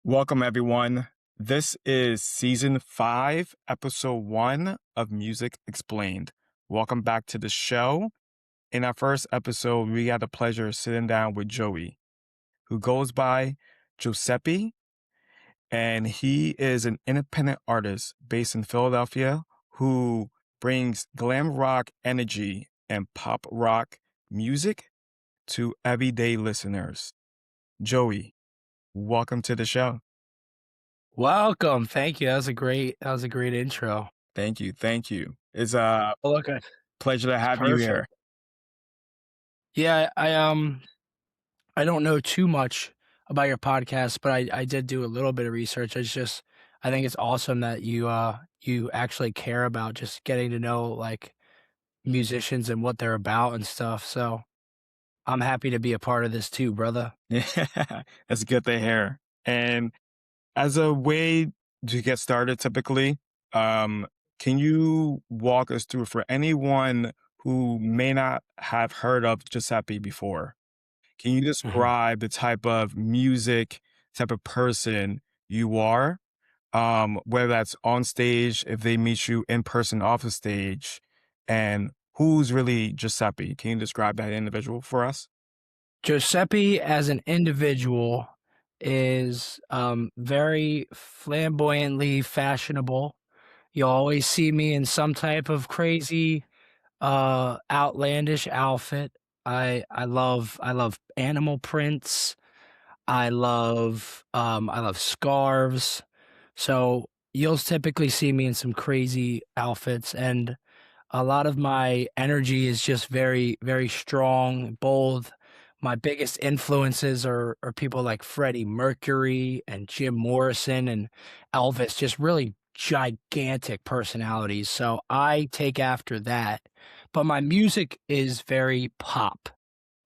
Welcome, everyone. This is season 5, episode 1 of Music Explained. Welcome back to the show. In our first episode, we had the pleasure of sitting down with Joey, who goes by Giuseppe, and he is an independent artist based in Philadelphia who brings glam rock energy and pop rock music to everyday listeners. Joey, welcome to the show. Welcome. Thank you. That was a great intro. Thank you. Thank you. It's a Oh, look, pleasure to it's have you perfect. here. Yeah, I don't know too much about your podcast, but I did do a little bit of research. I think it's awesome that you actually care about just getting to know like musicians and what they're about and stuff. So I'm happy to be a part of this too, brother. Yeah, that's good to hear. And as a way to get started, typically, can you walk us through for anyone who may not have heard of Giuseppe before? Can you Mhm. describe the type of music, type of person you are? Whether that's on stage, if they meet you in person off the stage, and who's really Giuseppe? Can you describe that individual for us? Josceppi as an individual is very flamboyantly fashionable. You'll always see me in some type of crazy, outlandish outfit. I love animal prints. I love scarves. So you'll typically see me in some crazy outfits, and a lot of my energy is just very, very strong, bold. My biggest influences are people like Freddie Mercury and Jim Morrison and Elvis, just really gigantic personalities. So I take after that. But my music is very pop,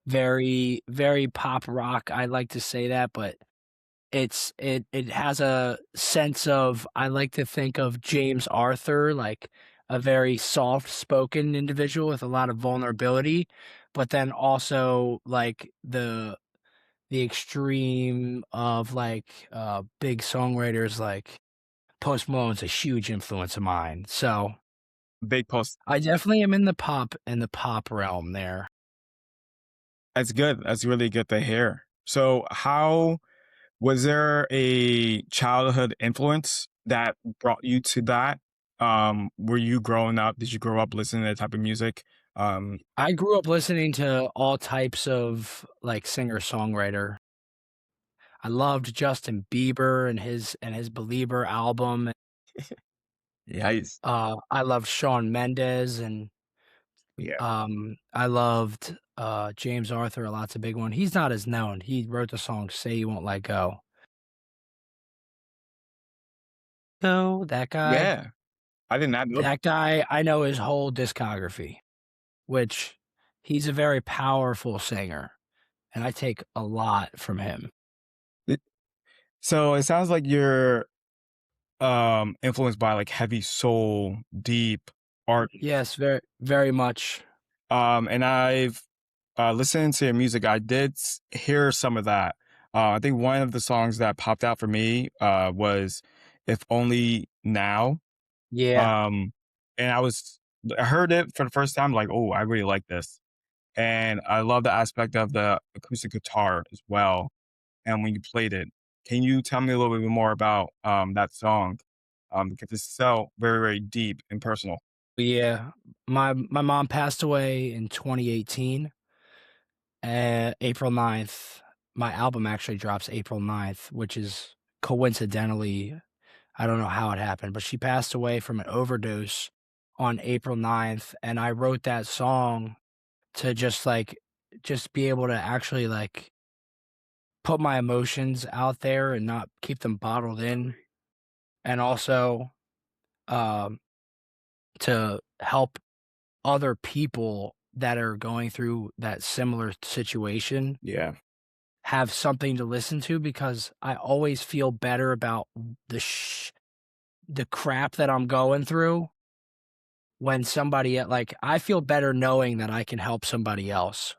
very, very pop rock. I like to say that, but it has a sense of, I like to think of James Arthur, like a very soft-spoken individual with a lot of vulnerability, but then also like the extreme of like big songwriters like Post Malone's a huge influence of mine. So Big post. I definitely am in the pop realm there. That's good. That's really good to hear. So, how was there a childhood influence that brought you to that? Were you growing up? Did you grow up listening to that type of music? Um, I grew up listening to all types of like singer-songwriter. I loved Justin Bieber and his Belieber album. Yes. I loved Shawn Mendes and Yeah. I loved James Arthur a lot's a big one. He's not as known. He wrote the song "Say You Won't Let Go." So that guy, Yeah. I did not know that guy, I know his whole discography, which he's a very powerful singer, and I take a lot from him. that. So it sounds like you're influenced by like heavy soul, deep art. Yes, very, very much. And I've listened to your music. I did hear some of that. I think one of the songs that popped out for me was "If Only Now." Yeah. Um, and I heard it for the first time, like, oh, I really like this, and I love the aspect of the acoustic guitar as well. And when you played it, can you tell me a little bit more about that song? Because it's so very, very deep and personal. Yeah. My mom passed away in 2018, April 9th. My album actually drops April 9th, which is coincidentally, I don't know how it happened, but she passed away from an overdose on April 9th, and I wrote that song to just be able to actually, like, put my emotions out there and not keep them bottled in, and also, um, to help other people that are going through that similar situation Yeah. have something to listen to, because I always feel better about the crap that I'm going through when I feel better knowing that I can help somebody else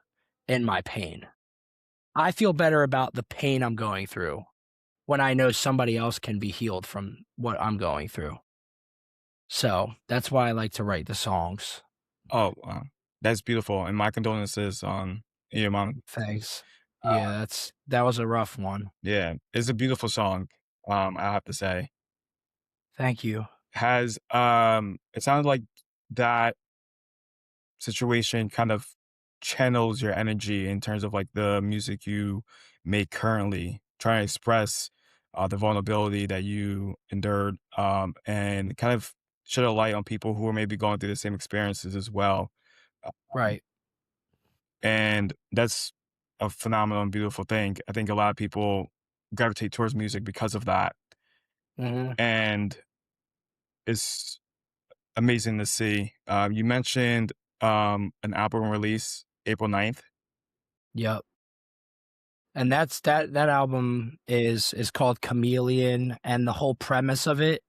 in my pain. I feel better about the pain I'm going through when I know somebody else can be healed from what I'm going through. So that's why I like to write the songs. Oh, wow. That's beautiful. And my condolences on your mom. Thanks. Yeah, that was a rough one. Yeah, it's a beautiful song. I have to say. Thank you. Has it sounds like that situation kind of channels your energy in terms of like the music you make currently, trying to express the vulnerability that you endured, and kind of shed a light on people who are maybe going through the same experiences as well. Right. And that's a phenomenal and beautiful thing. I think a lot of people gravitate towards music because of that. Hmm. And it's amazing to see. You mentioned an album release April 9th. Yep. And that album is called Chameleon, and the whole premise of it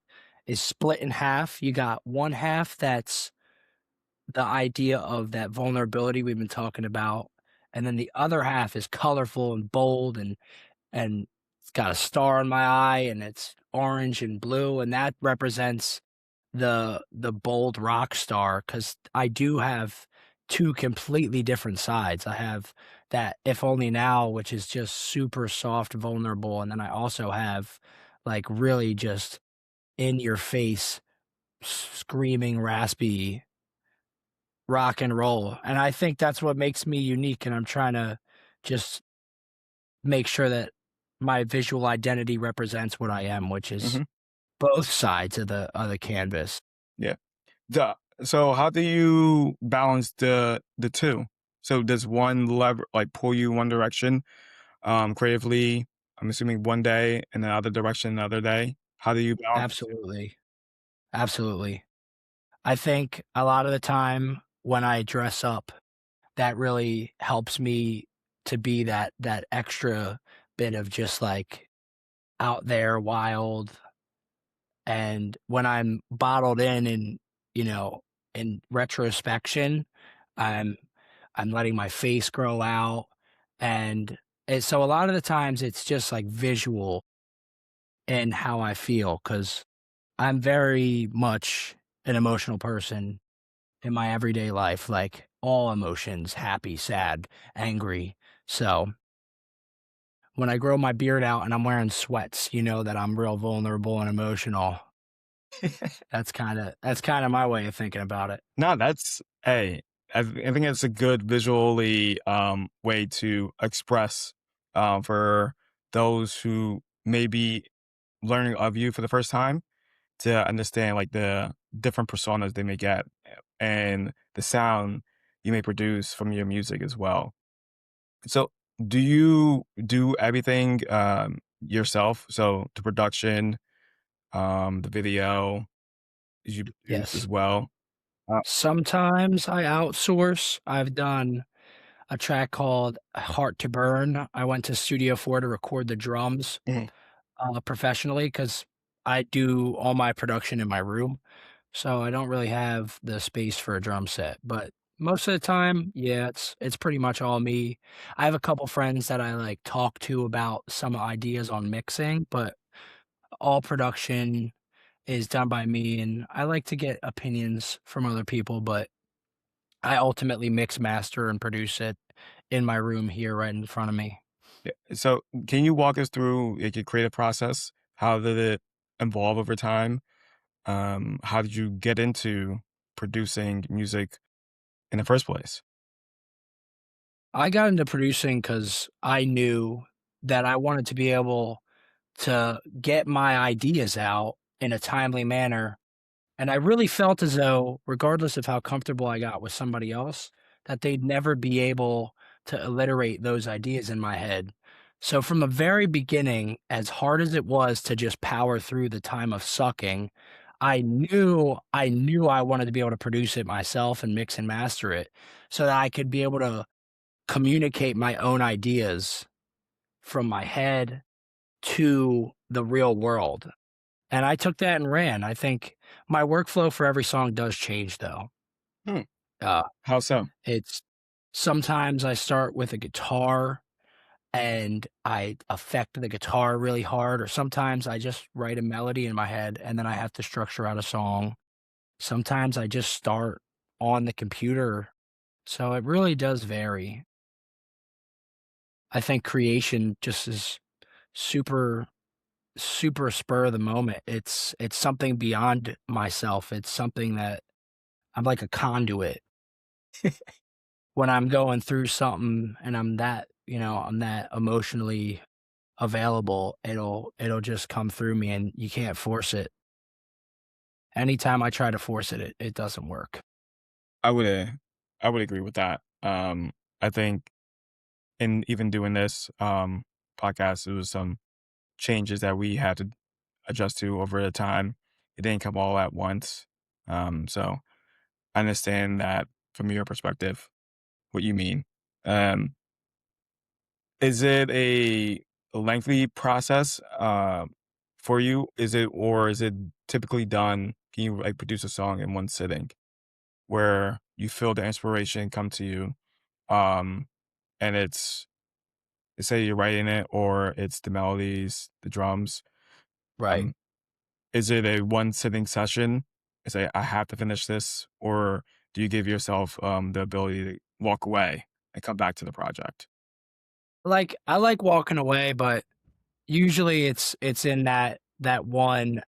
is split in half. You got one half that's the idea of that vulnerability we've been talking about, and then the other half is colorful and bold, and it's got a star in my eye, and it's orange and blue, and that represents the bold rock star, because I do have two completely different sides. I have that If Only Now, which is just super soft, vulnerable, and then I also have like really just in your face, screaming, raspy rock and roll. And I think that's what makes me unique. And I'm trying to just make sure that my visual identity represents what I am, which is Hmm. both sides of the canvas. Yeah. So how do you balance the two? So does one lever like pull you one direction creatively? I'm assuming one day and the other direction the other day. How do you balance the two? Absolutely. Absolutely. I think a lot of the time when I dress up, that really helps me to be that extra bit of just like out there, wild. And when I'm bottled in, you know, in retrospection, I'm I'm letting my face grow out. So a lot of the times it's just like visual in how I feel, because I'm very much an emotional person in my everyday life, like all emotions, happy, sad, angry. So when I grow my beard out and I'm wearing sweats, you know that I'm real vulnerable and emotional. That's kind of my way of thinking about it. No, that's hey, I think it's a good visually way to express for those who may be learning of you for the first time to understand like the different personas they may get and the sound you may produce from your music as well. So, do you do everything yourself? So, the production, the video, you produce as Yes. well. Uh, Sometimes I outsource. I've done a track called Heart to Burn. I went to Studio 4 to record the drums mhm. professionally, because I do all my production in my room. So I don't really have the space for a drum set. But most of the time, yeah, it's pretty much all me. I have a couple friends that I like talk to about some ideas on mixing, but all production is done by me, and I like to get opinions from other people, but I ultimately mix, master, and produce it in my room here right in front of me. Yeah. So, can you walk us through like, your creative process? How did it evolve over time? How did you get into producing music in the first place? I got into producing because I knew that I wanted to be able to get my ideas out in a timely manner. And I really felt as though, regardless of how comfortable I got with somebody else, that they'd never be able to alliterate those ideas in my head. So from the very beginning, as hard as it was to just power through the time of sucking, I knew I wanted to be able to produce it myself and mix and master it, so that I could be able to communicate my own ideas from my head to the real world. And I took that and ran. I think my workflow for every song does change, though. Hmm. Uh, How so? it's sometimes I start with a guitar, and I affect the guitar really hard, or sometimes I just write a melody in my head and then I have to structure out a song. Sometimes I just start on the computer. So it really does vary. I think creation just is super super spur of the moment. It's something beyond myself. It's something that I'm like a conduit. When I'm going through something and I'm that, I'm that emotionally available, it'll just come through me and you can't force it. Anytime I try to force it, it doesn't work. I would I would agree with that. I think in even doing this podcast, it was some changes that we had to adjust to over the time. It didn't come all at once. So I understand that from your perspective, what you mean. Um, is it a lengthy process for you? Or is it typically done? Can you like produce a song in one sitting where you feel the inspiration come to you? Um, and it's say you're writing it or it's the melodies, the drums. Right. Um, is it a one sitting session? Say I have to finish this, or do you give yourself the ability to walk away and come back to the project? Like I like walking away, but usually it's in that one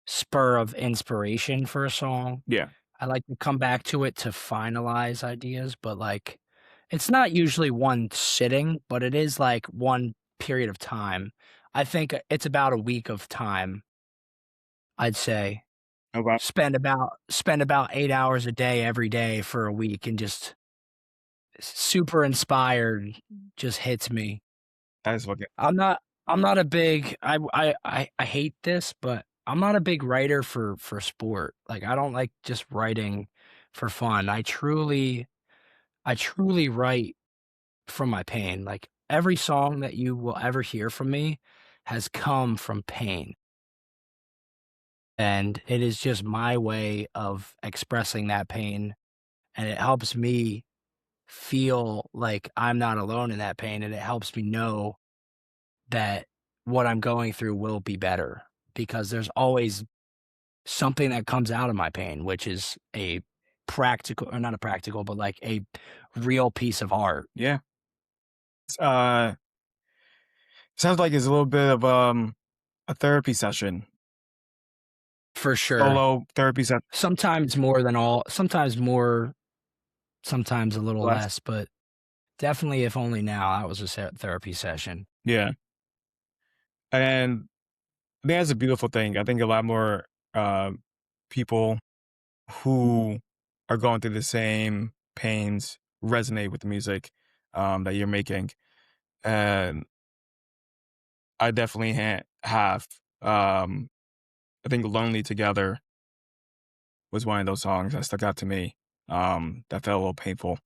spur of inspiration for a song. Yeah. I like to come back to it to finalize ideas, but like it's not usually one sitting, but it is like one period of time. I think it's about a week of time, I'd say. Okay. Spend about 8 hours a day every day for a week and just super inspired just hits me. That is looking. I'm not a big I hate this, but I'm not a big writer for sport. Like I don't like just writing for fun. I truly write from my pain. Like every song that you will ever hear from me has come from pain. And it is just my way of expressing that pain. And it helps me feel like I'm not alone in that pain. And it helps me know that what I'm going through will be better because there's always something that comes out of my pain, which is a practical or not a practical, but like a real piece of art. Yeah. Uh, sounds like it's a little bit of a therapy session, For sure. solo therapy session. Sometimes more than all, sometimes more, sometimes a little Less. less, but definitely if only now, that was a therapy session. Yeah, and I think that's a beautiful thing. I think a lot more uh, people who are going through the same pains resonate with the music that you're making. And I definitely have. I think Lonely Together was one of those songs that stuck out to me that felt a little painful.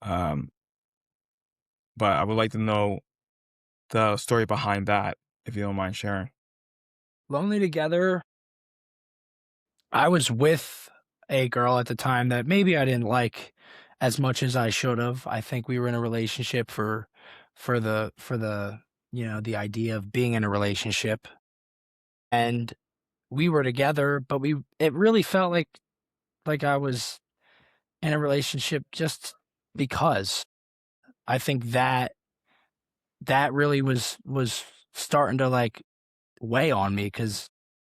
Um, but I would like to know the story behind that, if you don't mind sharing. Lonely Together, I was with a girl at the time that maybe I didn't like as much as I should have. I think we were in a relationship for the the idea of being in a relationship. And we were together, but it really felt like I was in a relationship just because. I think that really was starting to like weigh on me because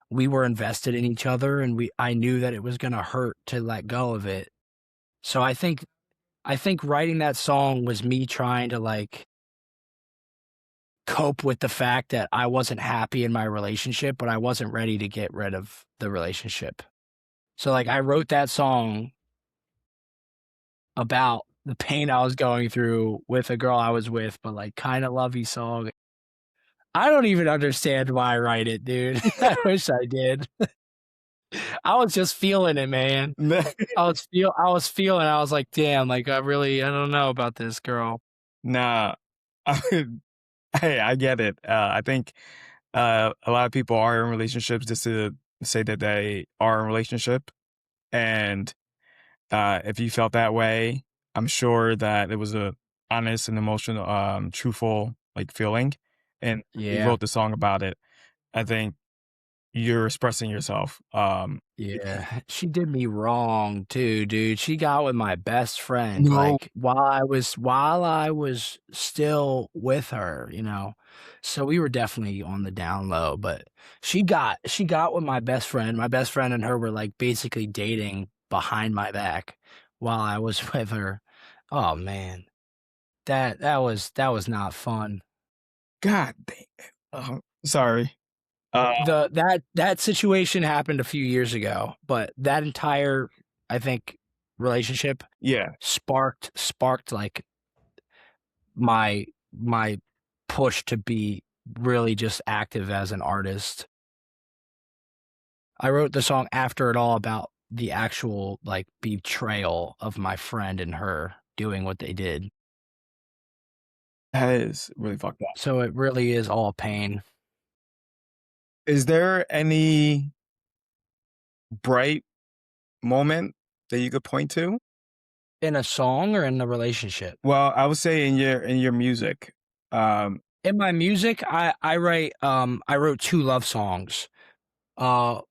we were invested in each other and I knew that it was gonna hurt to let go of it. So I think writing that song was me trying to like cope with the fact that I wasn't happy in my relationship, but I wasn't ready to get rid of the relationship. So like I wrote that song about the pain I was going through with a girl I was with, but like kind of lovey song. I don't even understand why I write it, dude. I wish I did. I was just feeling it, man. I was like, damn, like I don't know about this girl. Nah, hey, I get it. I think a lot of people are in relationships just to say that they are in a relationship. And if you felt that way, I'm sure that it was a honest and emotional, truthful like feeling, and you Yeah. wrote the song about it. I think you're expressing yourself. Yeah, she did me wrong too, dude. She got with my best friend, No. like, while I was still with her, you know? So we were definitely on the down low, but she got with my best friend. My best friend and her were, like, basically dating behind my back while I was with her. Oh, man. That was not fun. God dang it. Sorry. Uh, That situation happened a few years ago, but that entire, I think, relationship yeah. sparked like my push to be really just active as an artist. I wrote the song After It All about the actual, like, betrayal of my friend and her doing what they did. That is really fucked up. So it really is all pain. Is there any bright moment that you could point to? In a song or in a relationship? Well, I would say in your music. Um, In my music, I wrote 2 love songs. Uh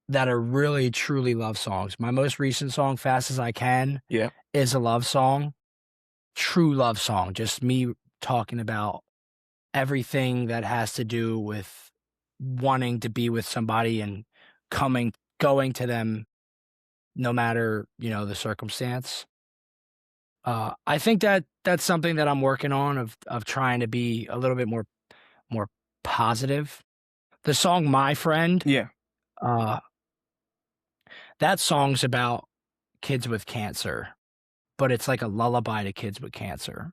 that are really truly love songs. My most recent song, Fast as I Can, yeah. is a love song, true love song, just me talking about everything that has to do with wanting to be with somebody and going to them no matter, the circumstance. I think that that's something that I'm working on of trying to be a little bit more positive. The song My Friend, Yeah. uh, that song's about kids with cancer, but it's like a lullaby to kids with cancer.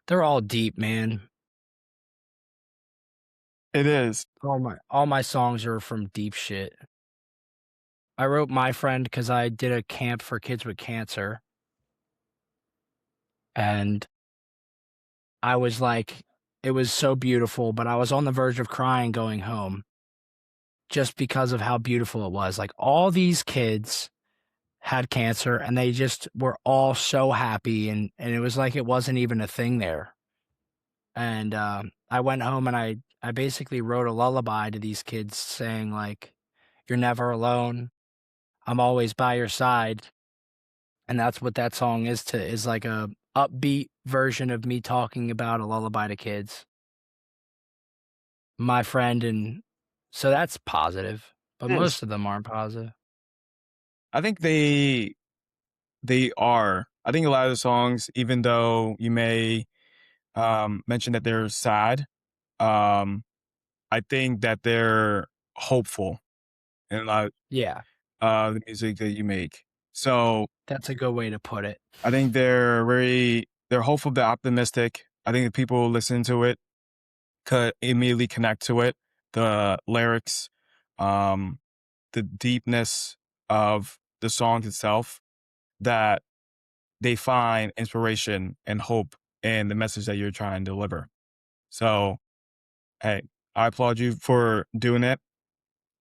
They're all deep, man. It is. All my songs are from deep shit. I wrote My Friend because I did a camp for kids with cancer, and I was like, it was so beautiful, but I was on the verge of crying going home just because of how beautiful it was. Like, all these kids had cancer and they just were all so happy, and it was like it wasn't even a thing there. And I went home and I basically wrote a lullaby to these kids saying, like, you're never alone. I'm always by your side. And that's what that song is like a upbeat version of me talking about a lullaby to kids. My friend, and so that's positive, but It is. most of them aren't positive. I think they are. I think a lot of the songs, even though you may mention that they're sad, um, I think that they're hopeful in a lot of Yeah, the music that you make. So that's a good way to put it. I think they're hopeful, they're optimistic. I think the people listen to it could immediately connect to it. The lyrics, um, the deepness of the song itself, that they find inspiration and hope in the message that you're trying to deliver. So, hey, I applaud you for doing it.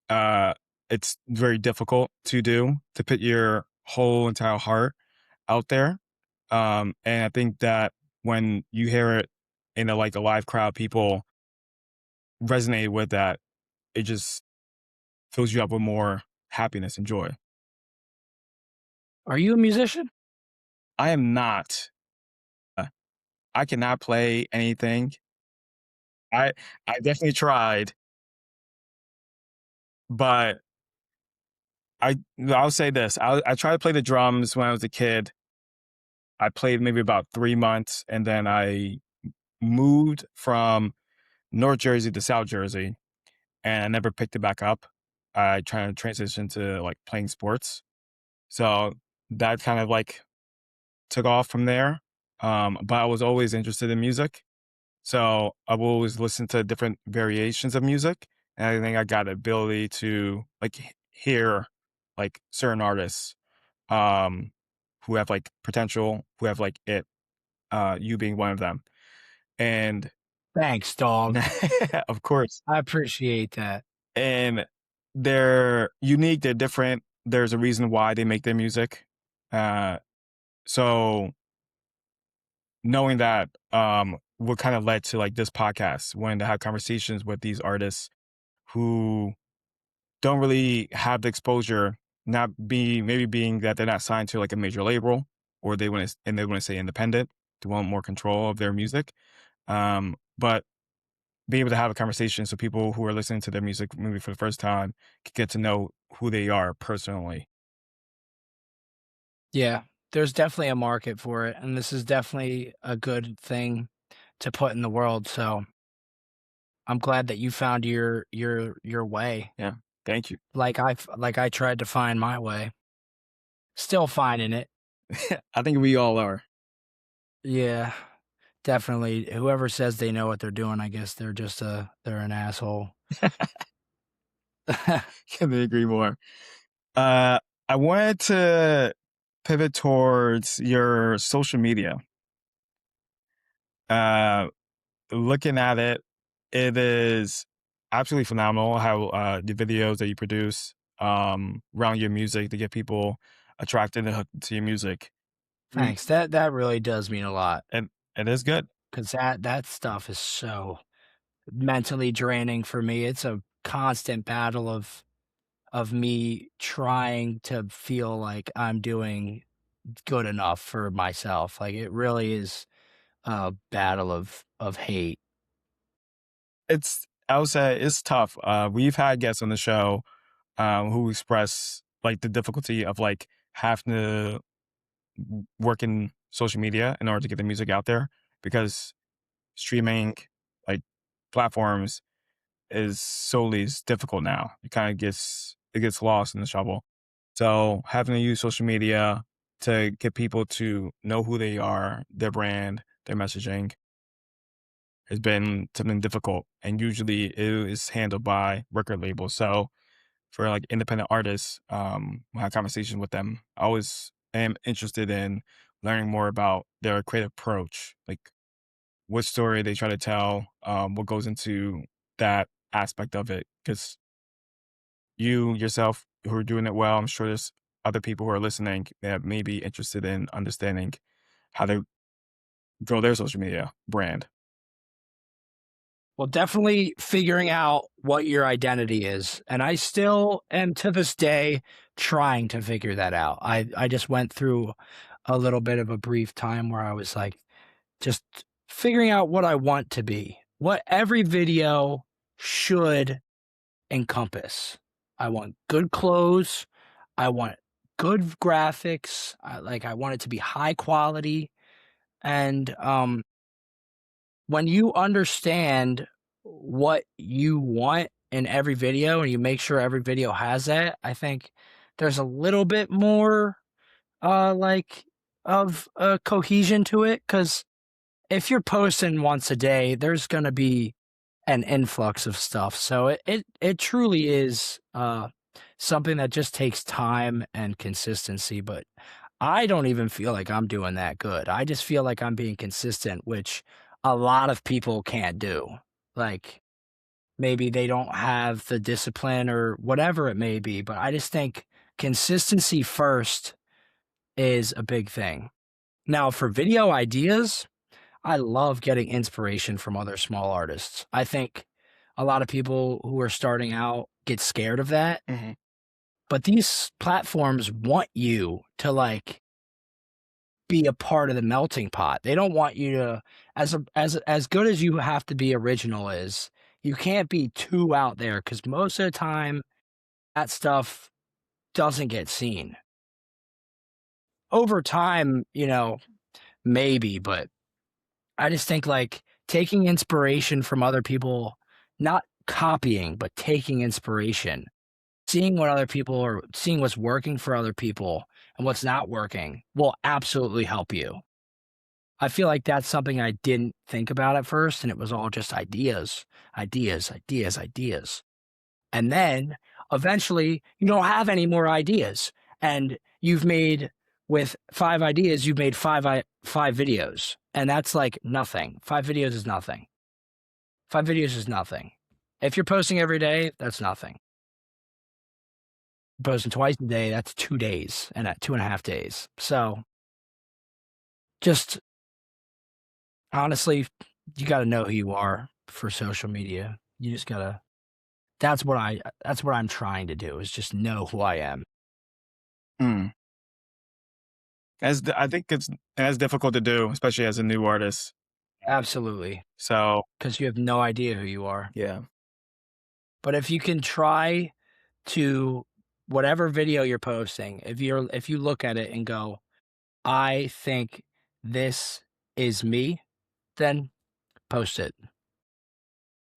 Uh, it's very difficult to do, to put your whole entire heart out there. And I think that when you hear it in a live crowd, people resonate with that. It just fills you up with more happiness and joy. Are you a musician? I am not. uh, I cannot play anything. I I definitely tried, but I'll say this. I tried to play the drums when I was a kid. I played maybe about 3 months, and then I moved from North Jersey to South Jersey, and I never picked it back up. I tried to transition to like playing sports, so that kind of like took off from there. But I was always interested in music, so I will always listen to different variations of music, and I think I got the ability to like hear like certain artists um, who have like potential, who have like it. You being one of them, and Thanks, dog. of course, I appreciate that. and they're unique. They're different. There's a reason why they make their music. So knowing that what kind of led to like this podcast, when to have conversations with these artists who don't really have the exposure, not be maybe being that they're not signed to like a major label, or they want to stay independent, to want more control of their music. But be able to have a conversation so people who are listening to their music maybe for the first time can get to know who they are personally. Yeah, there's definitely a market for it, and this is definitely a good thing to put in the world. So I'm glad that you found your way. Yeah. Thank you. Like I tried to find my way. Still finding it. I think we all are. Yeah, definitely. Whoever says they know what they're doing, I guess they're an asshole. Couldn't agree more. I wanted to pivot towards your social media. Looking at it, it is absolutely phenomenal how the videos that you produce around your music to get people attracted and hooked to your music. Thanks. That really does mean a lot, And it is good. because that stuff is so mentally draining for me. It's a constant battle of me trying to feel like I'm doing good enough for myself. Like, it really is a battle of hate. I would say it's tough. We've had guests on the show who express like the difficulty of like having to work in social media in order to get the music out there, because streaming like platforms is difficult now. It gets lost in the shuffle. So having to use social media to get people to know who they are, their brand, their messaging, has been something difficult. And usually it is handled by record labels. So for like independent artists, when I have conversations with them, I always am interested in learning more about their creative approach, like what story they try to tell, what goes into that aspect of it. Because you yourself who are doing it well, I'm sure there's other people who are listening that may be interested in understanding how they grow their social media brand. Well, definitely figuring out what your identity is. And I still am, to this day, trying to figure that out. I just went through a little bit of a brief time where I was like, just figuring out what I want to be, what every video should encompass. I want good clothes. I want good graphics. I want it to be high quality. And when you understand what you want in every video and you make sure every video has that, I think there's a little bit more like of cohesion to it. Because if you're posting once a day, there's gonna be an influx of stuff. So it truly is something that just takes time and consistency. But I don't even feel like I'm doing that good. I just feel like I'm being consistent, which a lot of people can't do. Like, maybe they don't have the discipline or whatever it may be, but I just think consistency first is a big thing. Now, for video ideas, I love getting inspiration from other small artists. I think a lot of people who are starting out get scared of that, Mhm. but these platforms want you to like be a part of the melting pot. They don't want you to, as good as you have to be original is, you can't be too out there, because most of the time that stuff doesn't get seen. Over time, maybe, but I just think like taking inspiration from other people, not copying, but taking inspiration, seeing what other people are seeing, what's working for other people and what's not working, will absolutely help you. I feel like that's something I didn't think about at first, and it was all just ideas, ideas, ideas, ideas. And then eventually you don't have any more ideas. And you've made, with 5 ideas, you've made five videos. And that's like nothing. 5 videos is nothing. 5 videos is nothing. If you're posting every day, that's nothing. Posting twice a day, that's 2 days and 2.5 days. So just honestly you got to know who you are for social media. You just got to that's what I'm trying to do is just know who I am. Mm. I think it's as difficult to do, especially as a new artist. Absolutely. So Because you have no idea who you are. yeah. But if you can try to whatever video you're posting, if you look at it and go, I think this is me, then post it.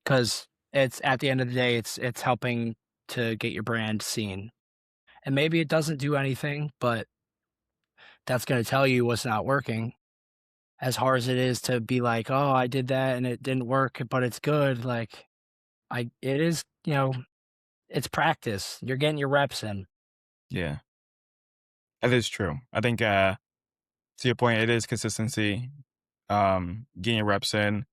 Because it's at the end of the day, it's helping to get your brand seen. And maybe it doesn't do anything, but that's going to tell you what's not working. As hard as it is to be like, oh, I did that and it didn't work, but it's good. Like it is, it's practice. You're getting your reps in. Yeah. That is true. I think to your point, it is consistency, getting your reps in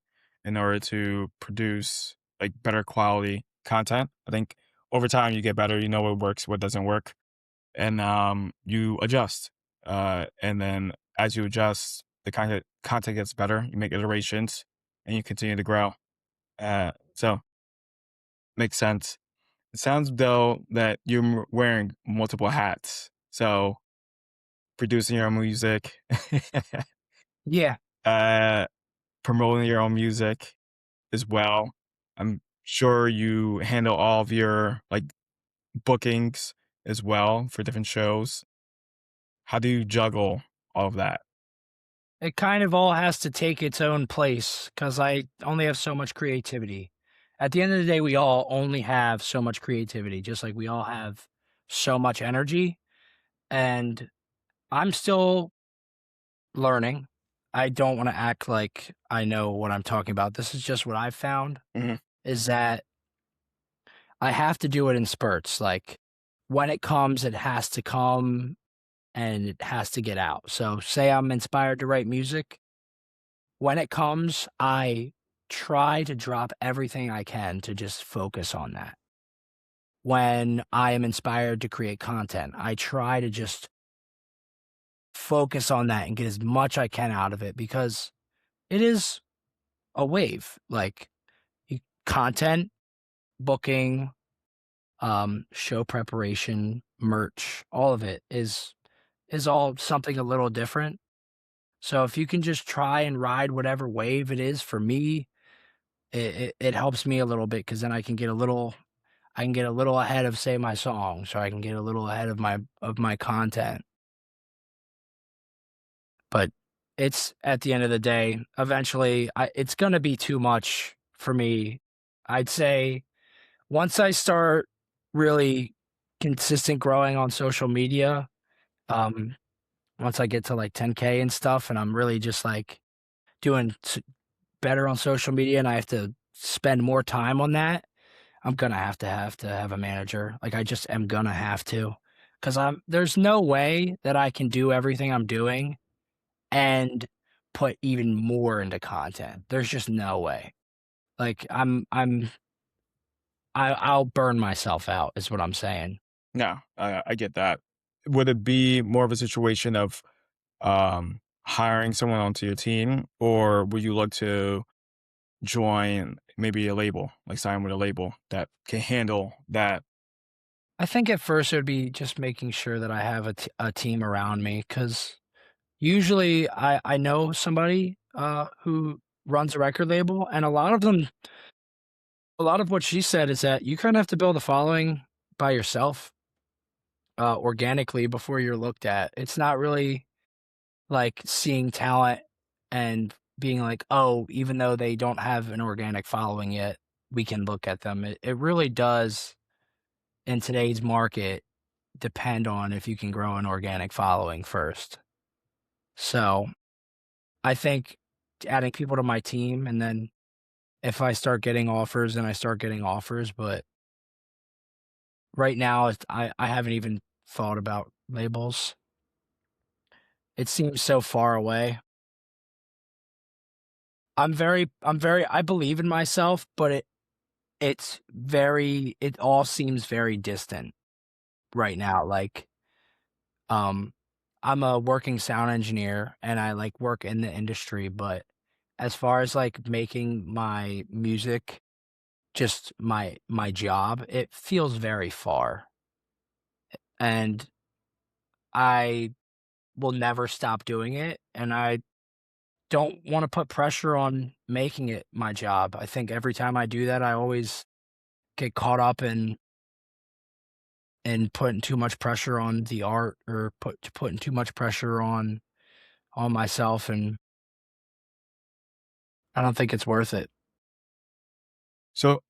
order to produce like better quality content. I think over time you get better, you know what works, what doesn't work, and you adjust. And then as you adjust, the content gets better. You make iterations, and you continue to grow. So makes sense. It sounds though that you're wearing multiple hats. So producing your own music, Yeah. uh, promoting your own music as well. I'm sure you handle all of your like bookings as well for different shows. How do you juggle all of that? It kind of all has to take its own place because I only have so much creativity. At the end of the day, we all only have so much creativity, just like we all have so much energy. And I'm still learning. I don't want to act like I know what I'm talking about. This is just what I've found Mhm. is that I have to do it in spurts. Like when it comes, it has to come and it has to get out. So, say I'm inspired to write music. When it comes, I try to drop everything I can to just focus on that. When I am inspired to create content, I try to just focus on that and get as much I can out of it because it is a wave. Like content, booking, show preparation, merch, all of it is all something a little different. So if you can just try and ride whatever wave it is for me, it helps me a little bit because then I can get a little ahead of say my song, so I can get a little ahead of my content. But it's at the end of the day, eventually it's gonna be too much for me. I'd say once I start really consistent growing on social media, um, once I get to like 10K and stuff, and I'm really just like doing better on social media, and I have to spend more time on that, I'm gonna have to have a manager. Like I just am gonna have to, because there's no way that I can do everything I'm doing and put even more into content. There's just no way. Like I'll burn myself out is what I'm saying. No, I get that. Would it be more of a situation of hiring someone onto your team, or would you look to join maybe a label, like sign with a label that can handle that? I think at first it would be just making sure that I have a team around me because usually I know somebody who runs a record label, and a lot of what she said is that you kind of have to build a following by yourself organically before you're looked at. It's not really like seeing talent and being like, oh, even though they don't have an organic following yet, we can look at them. It really does in today's market depend on if you can grow an organic following first. So I think adding people to my team and then if I start getting offers, then I start getting offers. But right now, I haven't even thought about labels. It seems so far away. I believe in myself, but it all seems very distant right now. Like, um, I'm a working sound engineer and I like work in the industry, but as far as like making my music just my job, it feels very far. And I will never stop doing it, and I don't want to put pressure on making it my job. I think every time I do that, I always get caught up in putting too much pressure on the art or putting too much pressure on myself, and I don't think it's worth it. So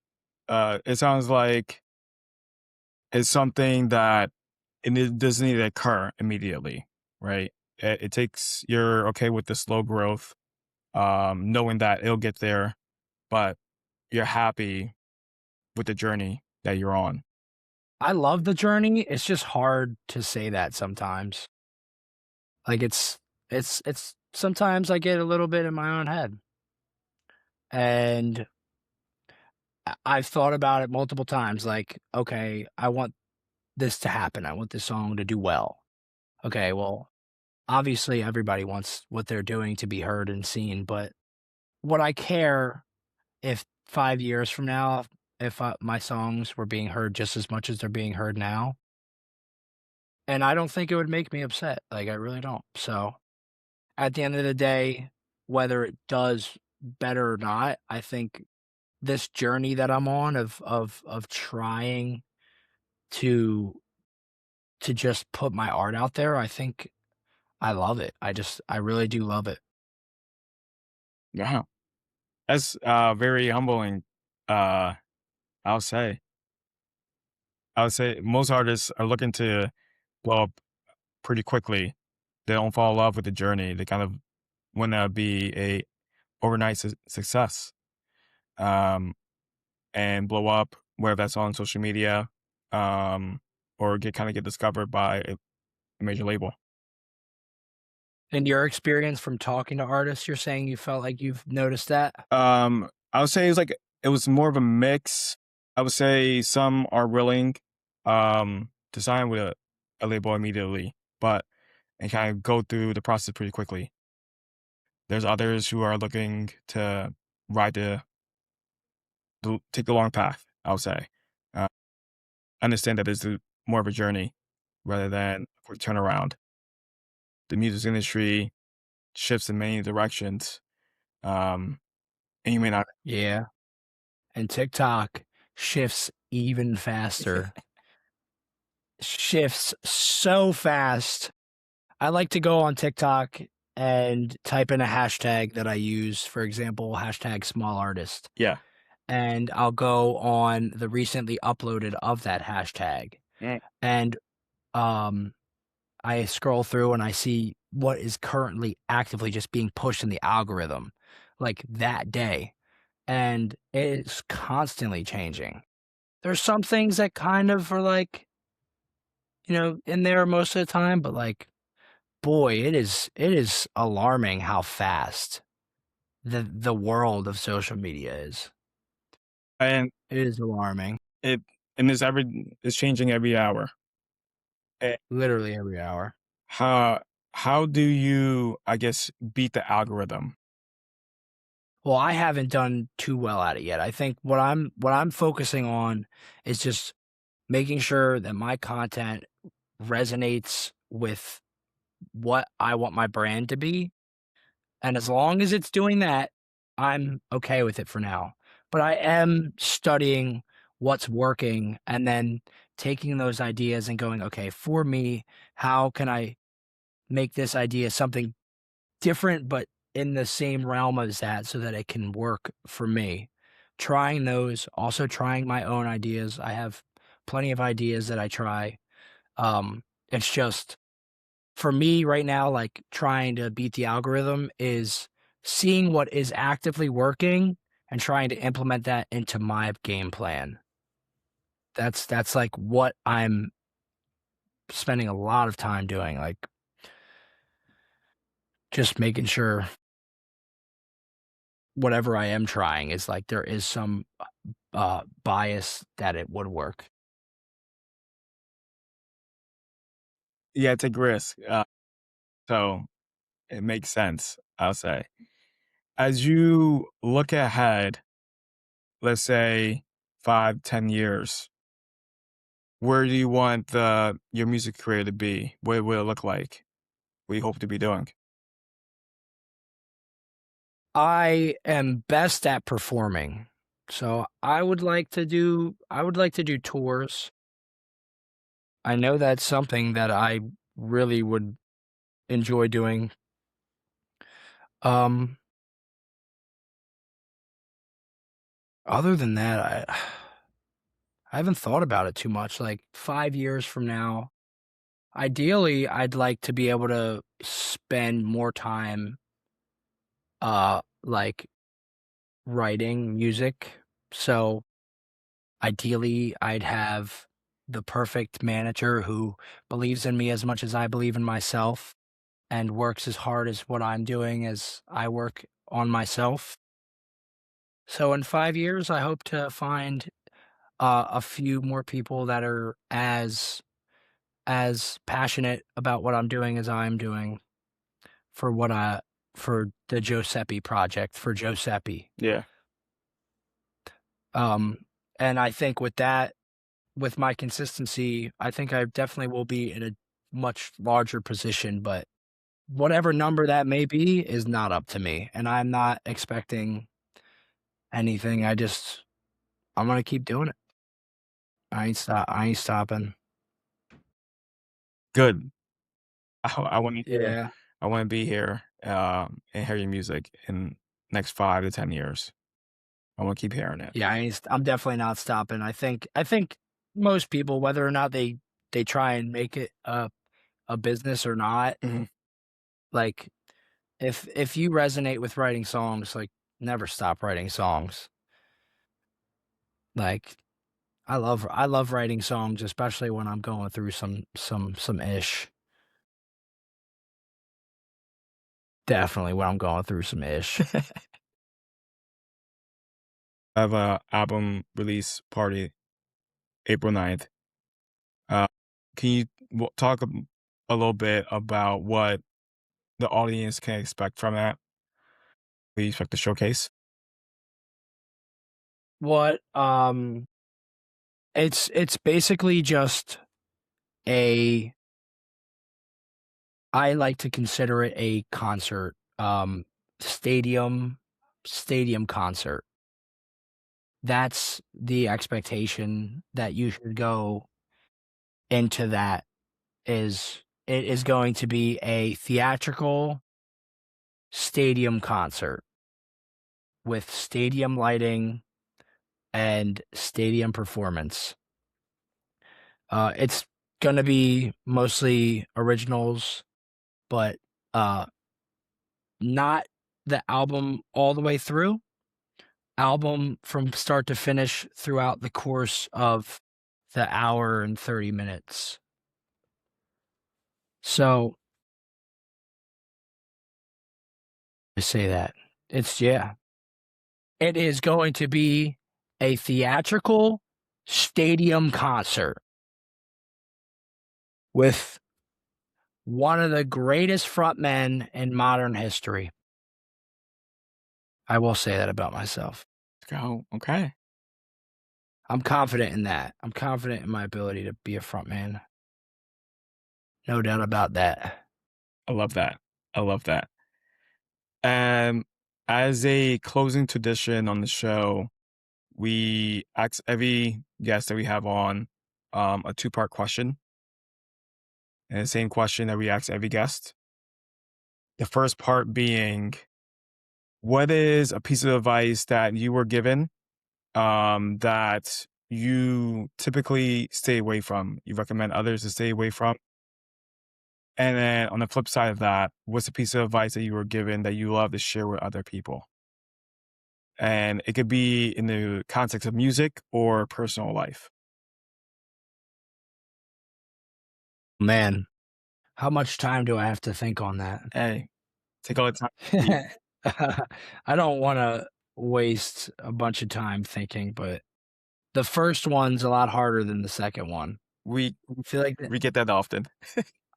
it sounds like it's something that it doesn't need to occur immediately, right? It takes, you're okay with the slow growth, knowing that it'll get there, but you're happy with the journey that you're on. I love the journey. It's just hard to say that sometimes. Like it's sometimes I get a little bit in my own head. And I've thought about it multiple times like, okay, I want this to happen. I want this song to do well. Okay, well, obviously everybody wants what they're doing to be heard and seen, but would I care if 5 years from now, if my songs were being heard just as much as they're being heard now? And I don't think it would make me upset. Like, I really don't. So, at the end of the day, whether it does better or not, I think this journey that I'm on of trying to just put my art out there, I think I love it. I really do love it. Yeah. That's very humbling. Uh, I'll say. I would say most artists are looking to blow up pretty quickly. They don't fall in love with the journey. They kind of want to be a overnight success, um, and blow up, whether that's on social media, or get discovered by a major label. In your experience from talking to artists, you're saying you felt like you've noticed that? I would say it was more of a mix. I would say some are willing to sign with a label immediately, but and kind of go through the process pretty quickly. There's others who are looking to ride take the long path, I would say. Uh, Understand that it's more of a journey rather than a quick turnaround. The music industry shifts in many directions, and you may not. Yeah. And TikTok shifts even faster. Shifts so fast. I like to go on TikTok and type in a hashtag that I use, for example, hashtag small artist. Yeah. And I'll go on the recently uploaded of that hashtag. Mm. And um I scroll through and I see what is currently actively just being pushed in the algorithm like that day. And it's constantly changing. There's some things that kind of are like, in there most of the time, but like, boy, it is alarming how fast the world of social media is. And It is alarming, it it's changing every hour. Eh, literally every hour. How how do you, I guess, beat the algorithm? Well, I haven't done too well at it yet. I think what I'm focusing on is just making sure that my content resonates with what I want my brand to be. And as long as it's doing that, I'm okay with it for now. But I am studying what's working and then taking those ideas and going, okay, for me, how can I make this idea something different, but in the same realm as that so that it can work for me? Trying those, also trying my own ideas. I have plenty of ideas that I try. It's just for me right now, like trying to beat the algorithm is seeing what is actively working and trying to implement that into my game plan. That's like what I'm spending a lot of time doing, like just making sure whatever I am trying is like there is some bias that it would work. Yeah, take risk. So it makes sense, I'll say. as you look ahead, let's say 5, 10 years, where do you want your music career to be? What will it look like? What do you hope to be doing? I am best at performing. So I would like to do tours. I know that's something that I really would enjoy doing. Um Other than that, I haven't thought about it too much. Like 5 years from now, ideally I'd like to be able to spend more time like writing music. So ideally, I'd have the perfect manager who believes in me as much as I believe in myself and works as hard as what I'm doing as I work on myself. So in 5 years, I hope to find a few more people that are as passionate about what I'm doing as I'm doing for what I for the Josceppi project for Giuseppe. Yeah. Um, and I think with that, with my consistency, I think I definitely will be in a much larger position, but whatever number that may be is not up to me, and I'm not expecting anything. I'm gonna keep doing it. I ain't stopping. Good. I want to hear. Yeah. I want to be here and hear your music in next 5 to 10 years. I want to keep hearing it. Yeah, I'm definitely not stopping. I think most people, whether or not they try and make it a business or not, Mhm. like if you resonate with writing songs, like never stop writing songs. Like I love writing songs, especially when I'm going through some ish. Definitely when I'm going through some ish. I have a album release party April 9th. Uh, can you talk a little bit about what the audience can expect from that? We expect to showcase. What it's basically just a I like to consider it a concert. Stadium concert. That's the expectation that you should go into that is it is going to be a theatrical stadium concert with stadium lighting and stadium performance. It's gonna be mostly originals, but uh, not the album all the way through. Album from start to finish throughout the course of the hour and 30 minutes. So I say that yeah, it is going to be a theatrical stadium concert with one of the greatest frontmen in modern history. I will say that about myself. Let's go. Okay. I'm confident in that. I'm confident in my ability to be a frontman. No doubt about that. I love that. I love that. And as a closing tradition on the show, we ask every guest that we have on a two-part question. And the same question that we ask every guest. The first part being, what is a piece of advice that you were given that you typically stay away from, you recommend others to stay away from? And then on the flip side of that, what's a piece of advice that you were given that you love to share with other people? And it could be in the context of music or personal life. Man, how much time do I have to think on that? Hey, take all the time. We I don't want to waste a bunch of time thinking, but the first one's a lot harder than the second one. we I feel like we get that often.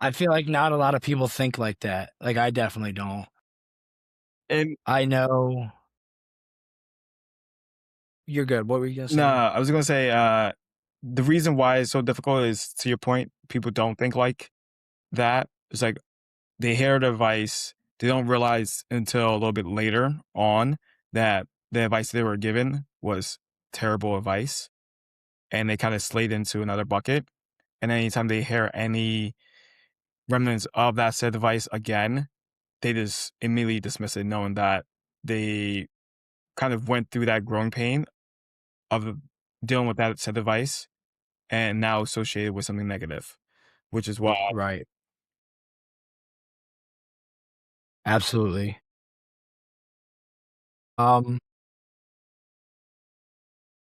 I feel like not a lot of people think like that. Like I definitely don't. And I know. You're good. What were you gonna no, say? I was gonna say, the reason why it's so difficult is, to your point, people don't think like that. It's like they hear the advice, they don't realize until a little bit later on that the advice they were given was terrible advice, and they kind of slide into another bucket. And anytime they hear any remnants of that said advice again, they just immediately dismiss it, knowing that they kind of went through that growing pain of dealing with that said advice and now associated with something negative, which is why. Right. Absolutely. Um,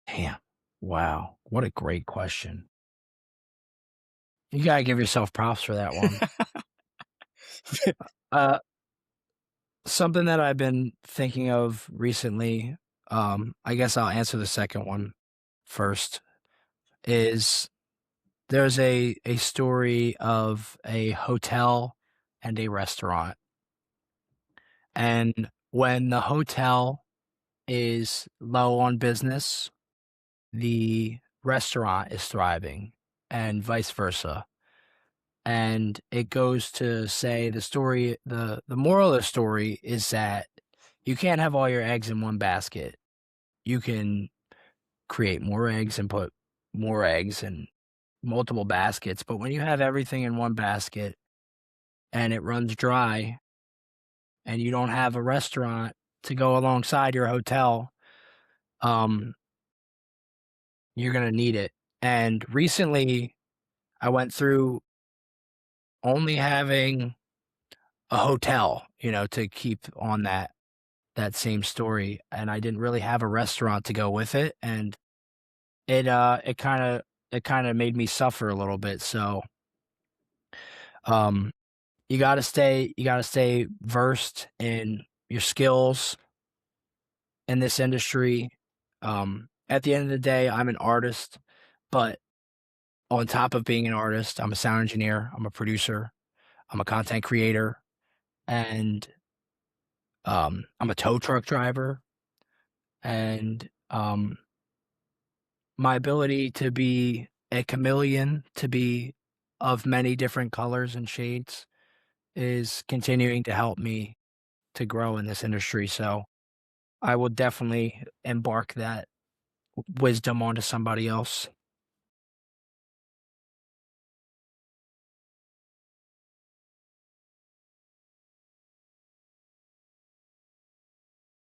damn. Wow. What a great question. You gotta give yourself props for that one. Uh, Something that I've been thinking of recently, I guess I'll answer the second one first, is there's a story of a hotel and a restaurant. And when the hotel is low on business, the restaurant is thriving, and vice versa. And it goes to say the moral of the story is that you can't have all your eggs in one basket. You can create more eggs and put more eggs in multiple baskets, but when you have everything in one basket and it runs dry and you don't have a restaurant to go alongside your hotel, um, you're gonna need it. And recently, I went through only having a hotel, to keep on that same story, and I didn't really have a restaurant to go with it, and it kind of made me suffer a little bit. So, um, you gotta stay versed in your skills in this industry. At the end of the day, I'm an artist, but on top of being an artist, I'm a sound engineer, I'm a producer, I'm a content creator, and I'm a tow truck driver. And my ability to be a chameleon, to be of many different colors and shades, is continuing to help me to grow in this industry. So I will definitely embark that wisdom onto somebody else.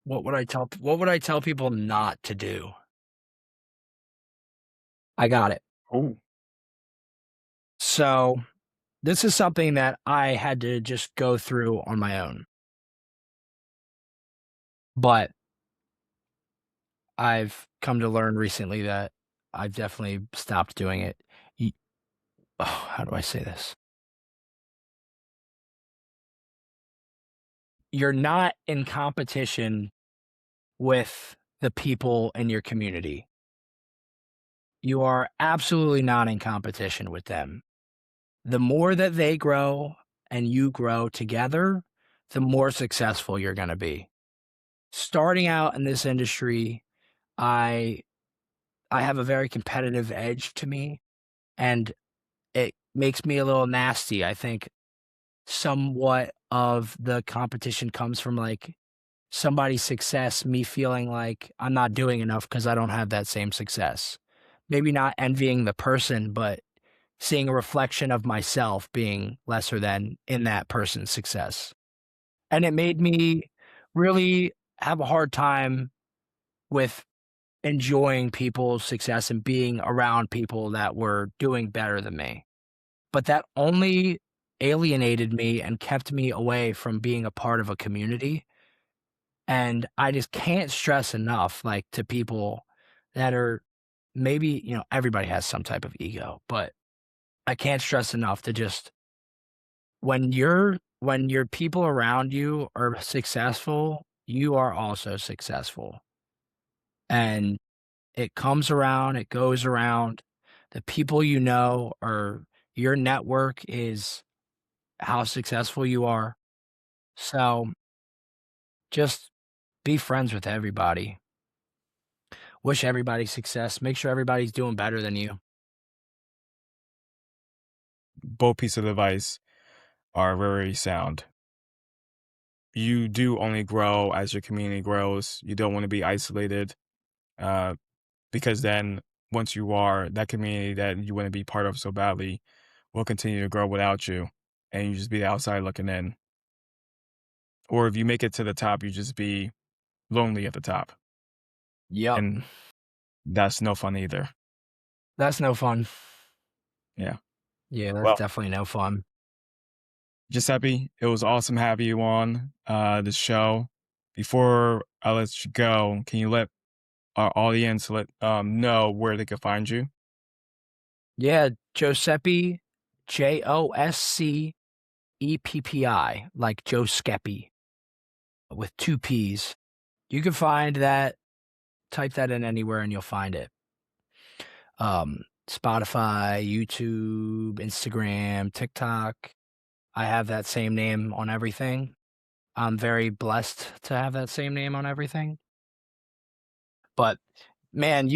What would I tell people not to do? I got it. Oh, So this is something that I had to just go through on my own, but I've come to learn recently that I've definitely stopped doing it. Y Oh, how do I say this? You're not in competition with the people in your community. You are absolutely not in competition with them. The more that they grow and you grow together, the more successful you're gonna be. Starting out in this industry, I I have a very competitive edge to me, and it makes me a little nasty. I think somewhat of the competition comes from, like, somebody's success, me feeling like I'm not doing enough because I don't have that same success. Maybe not envying the person, but seeing a reflection of myself being lesser than in that person's success. And it made me really have a hard time with enjoying people's success and being around people that were doing better than me. But that only alienated me and kept me away from being a part of a community. And I just can't stress enough, like, to people that are maybe, everybody has some type of ego, but I can't stress enough to just when your people around you are successful, you are also successful. And it comes around, it goes around. The people you know or your network is how successful you are. So just be friends with everybody. Wish everybody success. Make sure everybody's doing better than you. Both pieces of advice are very sound. You do only grow as your community grows. You don't want to be isolated, because then once you are, that community that you want to be part of so badly will continue to grow without you, and you just be the outside looking in. Or if you make it to the top, you just be lonely at the top, Yep. and that's no fun either. That's no fun. Yeah. Yeah, that's Well, definitely no fun. Giuseppe, it was awesome having you on the show. Before I let you go, can you let our audience know where they can find you? Yeah, Joseppi, Josceppi, like Josceppi with 2 P's. You can find that, type that in anywhere and you'll find it. Spotify, YouTube, Instagram, TikTok. I have that same name on everything. I'm very blessed to have that same name on everything. But man,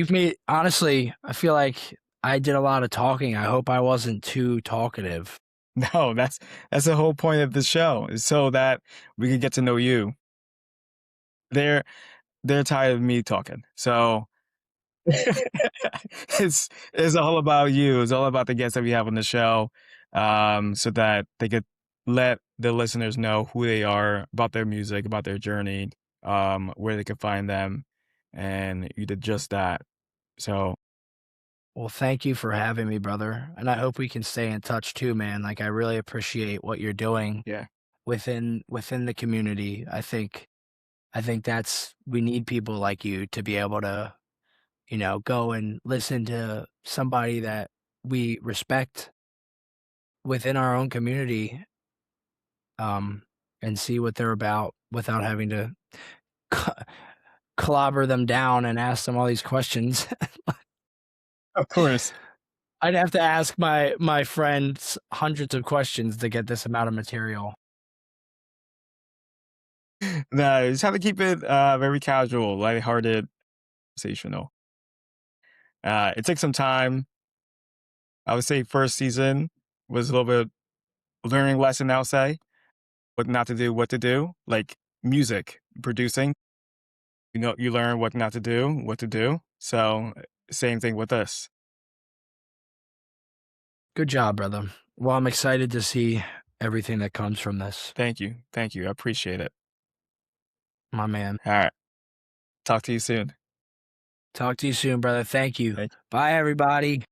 honestly, I feel like I did a lot of talking. I hope I wasn't too talkative. No, that's the whole point of the show, is so that we can get to know you. They're they're tired of me talking, so it's all about you. It's all about the guests that we have on the show, so that they could let the listeners know who they are, about their music, about their journey, where they can find them, and you did just that. So Well, thank you for having me, brother. And I hope we can stay in touch too, man. Like I really appreciate what you're doing yeah, within the community. I think that's we need people like you to be able to, go and listen to somebody that we respect within our own community, um, and see what they're about without having to clobber them down and ask them all these questions. of course. I'd have to ask my friends hundreds of questions to get this amount of material. No, just have to keep it very casual, lighthearted, conversational. It takes some time. I would say first season was a little bit learning lesson, I'll say, what not to do, what to do, like music producing. You learn what not to do, what to do. So same thing with this. Good job, brother. Well, I'm excited to see everything that comes from this, Thank you. Thank you. I appreciate it. my man. All right. Talk to you soon. Talk to you soon, brother. Thank you. Thank Bye, everybody.